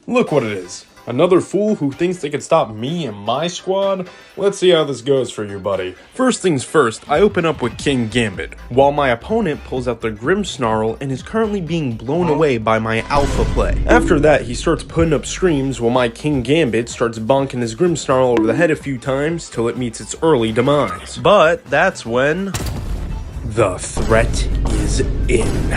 Look what it is. Another fool who thinks they can stop me and my squad? Let's see how this goes for you, buddy. First things first, I open up with King Gambit, while my opponent pulls out their Grimmsnarl and is currently being blown away by my alpha play. After that, he starts putting up screams while my King Gambit starts bonking his Grimmsnarl over the head a few times till it meets its early demise. But that's when the threat is in.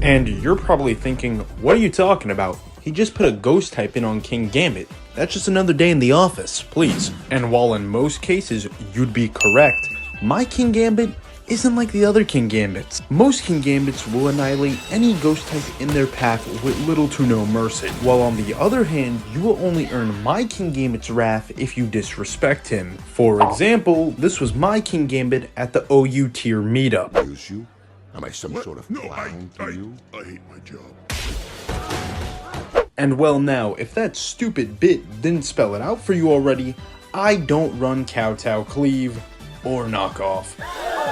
And you're probably thinking, what are you talking about? He just put a ghost type in on King Gambit. That's just another day in the office, please. And while in most cases you'd be correct, my King Gambit isn't like the other King Gambits. Most King Gambits will annihilate any ghost type in their path with little to no mercy, while on the other hand, you will only earn my King Gambit's wrath if you disrespect him. For example, this was my King Gambit at the OU tier meetup. Use you? Am I some sort of clown to you? I hate my job. And well now, if that stupid bit didn't spell it out for you already, I don't run Kowtow Cleave or Knockoff.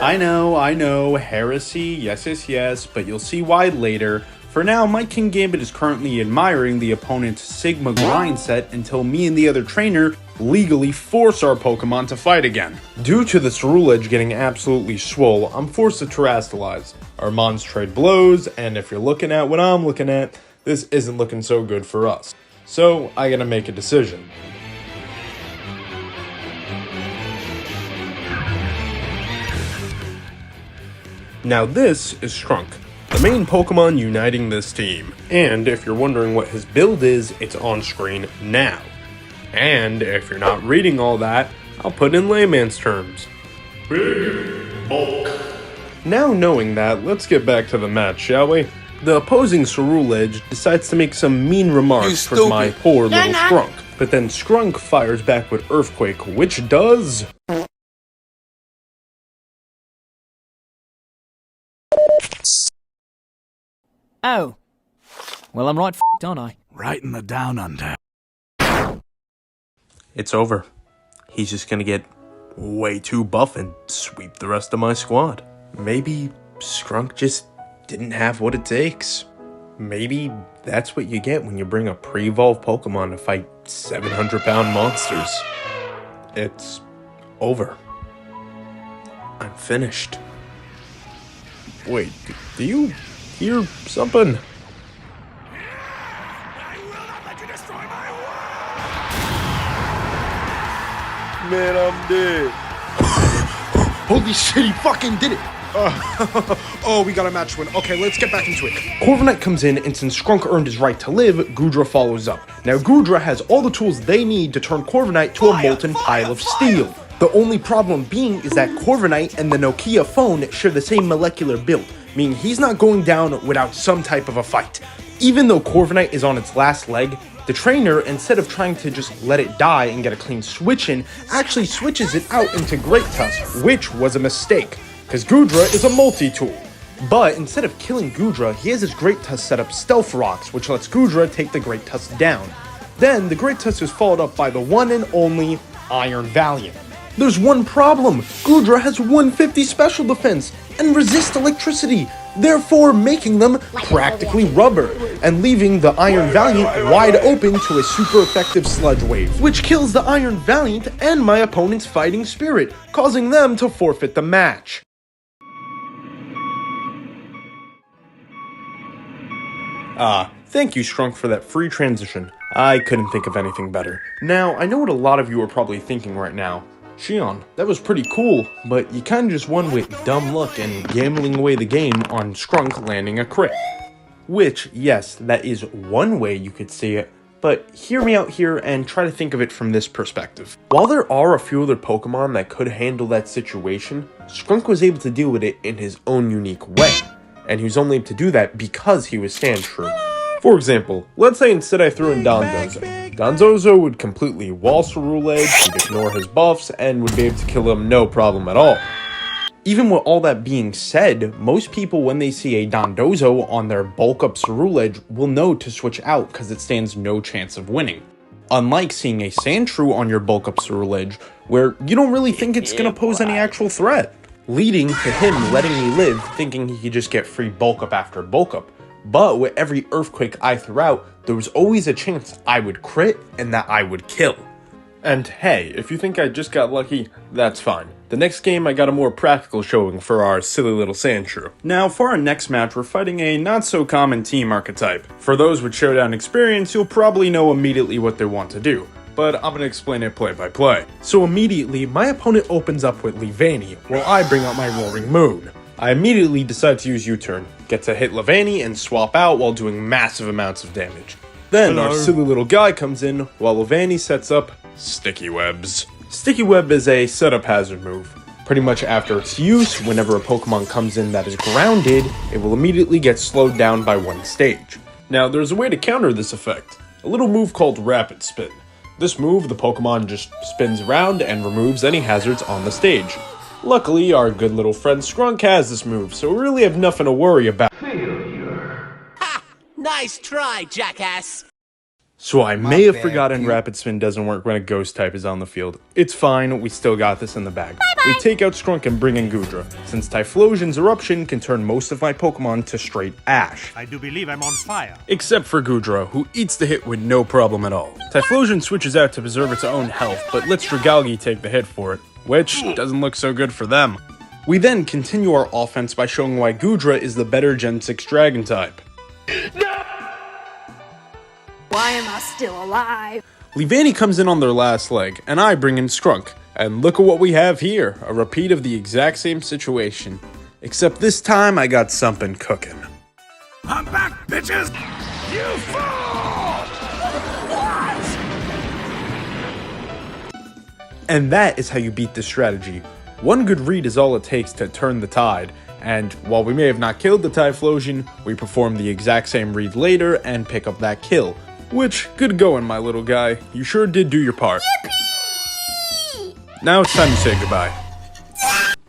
I know, heresy, yes, but you'll see why later. For now, my King Gambit is currently admiring the opponent's Sigma grind set until me and the other trainer legally force our Pokemon to fight again. Due to this rule edge getting absolutely swole, I'm forced to terastallize. Our mons trade blows, and if you're looking at what I'm looking at, this isn't looking so good for us. So, I gotta make a decision. Now this is Shrunk, the main Pokemon uniting this team. And if you're wondering what his build is, it's on screen now. And if you're not reading all that, I'll put in layman's terms. Big bulk. Now knowing that, let's get back to the match, shall we? The opposing Ceruledge decides to make some mean remarks towards my poor little Skrunk. But then Skrunk fires back with Earthquake, which does... Oh. Well, I'm right f***ed, aren't I? Right in the down under. It's over. He's just gonna get way too buff and sweep the rest of my squad. Maybe Skrunk just didn't have what it takes. Maybe that's what you get when you bring a pre-evolved Pokemon to fight 700-pound monsters. It's over. I'm finished. Wait, do you hear something? Man, I'm dead. Holy shit, he fucking did it! Oh, we got a match win. Okay, let's get back into it. Corviknight comes in, and since Skrunk earned his right to live, Goodra follows up. Now, Goodra has all the tools they need to turn Corviknight to a molten pile of steel. The only problem being is that Corviknight and the Nokia phone share the same molecular build, meaning he's not going down without some type of a fight. Even though Corviknight is on its last leg, the trainer, instead of trying to just let it die and get a clean switch in, actually switches it out into Great Tusk, which was a mistake, because Goodra is a multi-tool. But instead of killing Goodra, he has his Great Tusk set up Stealth Rocks, which lets Goodra take the Great Tusk down. Then, the Great Tusk is followed up by the one and only Iron Valiant. There's one problem: Goodra has 150 special defense and resist electricity, therefore making them practically rubber, and leaving the Iron Valiant wide open to a super effective Sludge Wave, which kills the Iron Valiant and my opponent's fighting spirit, causing them to forfeit the match. Thank you, Shrunk, for that free transition. I couldn't think of anything better. Now, I know what a lot of you are probably thinking right now. Shion, that was pretty cool, but you kinda just won with dumb luck and gambling away the game on Skrunk landing a crit. Which, yes, that is one way you could see it, but hear me out here and try to think of it from this perspective. While there are a few other Pokemon that could handle that situation, Skrunk was able to deal with it in his own unique way. And he was only able to do that because he was Sandshrew. For example, let's say instead I threw in Dondozo. Dondozo would completely wall Ceruledge, he'd ignore his buffs, and would be able to kill him no problem at all. Even with all that being said, most people when they see a Dondozo on their bulk up Ceruledge will know to switch out because it stands no chance of winning. Unlike seeing a Sandshrew on your bulk up Ceruledge, where you don't really think it's gonna pose any actual threat. Leading to him letting me live, thinking he could just get free bulk up after bulk up, But with every earthquake I threw out, there was always a chance I would crit and that I would kill. And hey, if you think I just got lucky, that's fine. The next game I got a more practical showing for our silly little Sandshrew. Now for our next match, we're fighting a not so common team archetype. For those with Showdown experience, you'll probably know immediately what they want to do, but I'm gonna explain it play by play. So immediately, my opponent opens up with Leavanny, while I bring out my Roaring Moon. I immediately decide to use U-turn, get to hit Leavanny and swap out while doing massive amounts of damage. Then our silly little guy comes in, while Leavanny sets up Sticky Webs. Sticky Web is a setup hazard move. Pretty much after its use, whenever a Pokemon comes in that is grounded, it will immediately get slowed down by one stage. Now there's a way to counter this effect, a little move called Rapid Spin. This move, the Pokemon just spins around and removes any hazards on the stage. Luckily, our good little friend Skrunk has this move, so we really have nothing to worry about. Ha! Nice try, jackass! So I may have forgotten Rapid Spin doesn't work when a Ghost type is on the field. It's fine, we still got this in the bag. We take out Skrunk and bring in Goodra, since Typhlosion's eruption can turn most of my Pokemon to straight ash. I do believe I'm on fire. Except for Goodra, who eats the hit with no problem at all. Typhlosion switches out to preserve its own health, but lets Dragalge take the hit for it, which doesn't look so good for them. We then continue our offense by showing why Goodra is the better Gen 6 Dragon type. Why am I still alive? Leavanny comes in on their last leg, and I bring in Skrunk. And look at what we have here, a repeat of the exact same situation. Except this time I got something cooking. I'm back, bitches! You fall! And that is how you beat this strategy. One good read is all it takes to turn the tide. And while we may have not killed the Typhlosion, we perform the exact same read later and pick up that kill. Which, good going, my little guy. You sure did do your part. Yippee! Now it's time to say goodbye.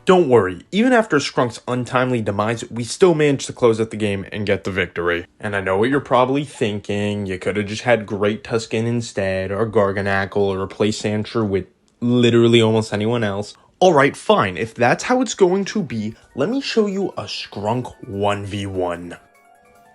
Don't worry, even after Skrunk's untimely demise, we still managed to close out the game and get the victory. And I know what you're probably thinking, you could have just had Great Tuscan instead, or Garganackle, or replace Sandshrew with literally almost anyone else. Alright, fine, if that's how it's going to be, let me show you a Skrunk 1v1.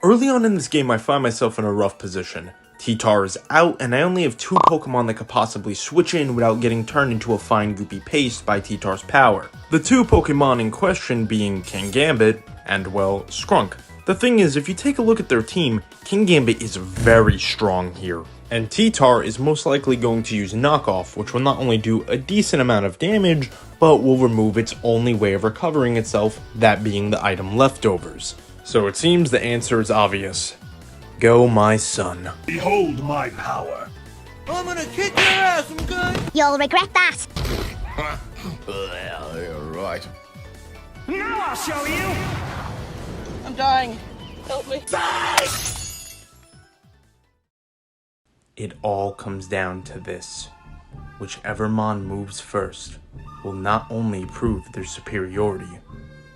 Early on in this game, I find myself in a rough position. T-Tar is out, and I only have two Pokemon that could possibly switch in without getting turned into a fine goopy paste by T-Tar's power. The two Pokemon in question being Kingambit and, well, Skrunk. The thing is, if you take a look at their team, Kingambit is very strong here. And T-Tar is most likely going to use Knockoff, which will not only do a decent amount of damage, but will remove its only way of recovering itself, that being the item leftovers. So it seems the answer is obvious. Go, my son. Behold my power. I'm gonna kick your ass, okay? You'll regret that. Well, you're right. Now I'll show you! I'm dying. Help me. It all comes down to this. Whichever Mon moves first will not only prove their superiority,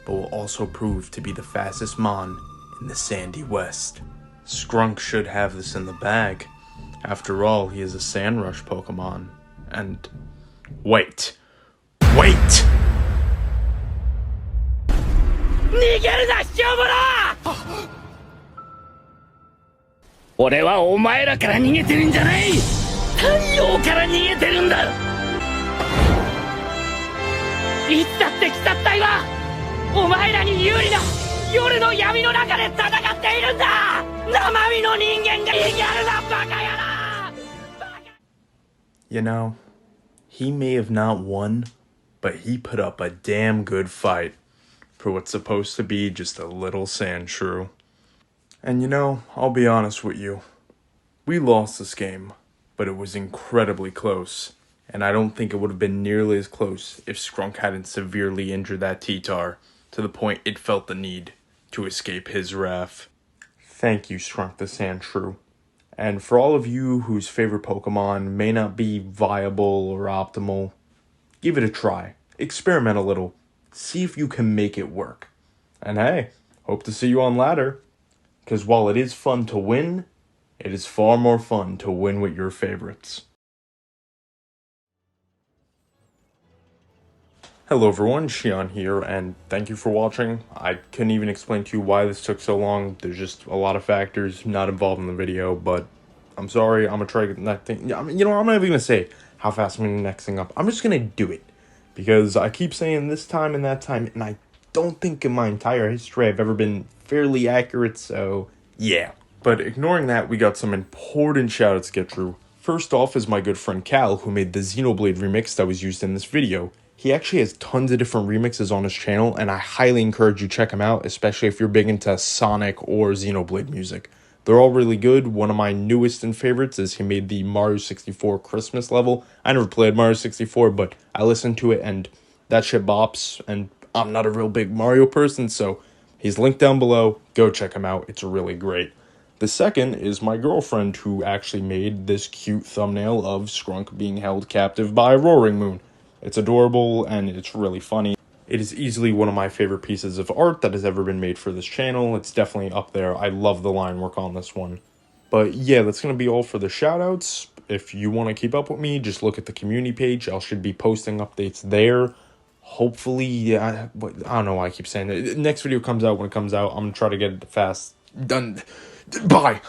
but will also prove to be the fastest Mon in the Sandy West. Skrunk should have this in the bag. After all, he is a Sand Rush Pokemon. And... Wait! 逃げるな、卑怯者！俺はお前らから逃げてるんじゃない！太陽から逃げてるんだ！いつだって鬼殺隊はお前らに有利な夜の闇の中で戦っているんだ！生身の人間が逃げるな、バカ野郎！ You know, he may have not won, but he put up a damn good fight for what's supposed to be just a little Sandshrew. And you know, I'll be honest with you. We lost this game, but it was incredibly close. And I don't think it would have been nearly as close if Skrunk hadn't severely injured that T-Tar to the point it felt the need to escape his wrath. Thank you, Skrunk the Sandshrew. And for all of you whose favorite Pokemon may not be viable or optimal, give it a try. Experiment a little. See if you can make it work. And hey, hope to see you on ladder. Because while it is fun to win, it is far more fun to win with your favorites. Hello everyone, Shion here, and thank you for watching. I couldn't even explain to you why this took so long. There's just a lot of factors not involved in the video, but I'm sorry. I'm gonna try to get that thing. I'm not even gonna say how fast I'm gonna get the next thing up. I'm just gonna do it because I keep saying this time and that time, and I don't think in my entire history I've ever been fairly accurate. So yeah. But ignoring that, we got some important shoutouts to get through. First off is my good friend Cal, who made the Xenoblade remix that was used in this video. He actually has tons of different remixes on his channel, and I highly encourage you to check him out, especially if you're big into Sonic or Xenoblade music. They're all really good. One of my newest and favorites is he made the Mario 64 Christmas level. I never played Mario 64, but I listened to it, and that shit bops, and I'm not a real big Mario person, so he's linked down below. Go check him out. It's really great. The second is my girlfriend, who actually made this cute thumbnail of Skrunk being held captive by a roaring moon. It's adorable, and it's really funny. It is easily one of my favorite pieces of art that has ever been made for this channel. It's definitely up there. I love the line work on this one. But yeah, that's going to be all for the shoutouts. If you want to keep up with me, just look at the community page. I should be posting updates there. Hopefully, yeah, I don't know why I keep saying that. Next video comes out when it comes out. I'm going to try to get it fast. Done. Bye!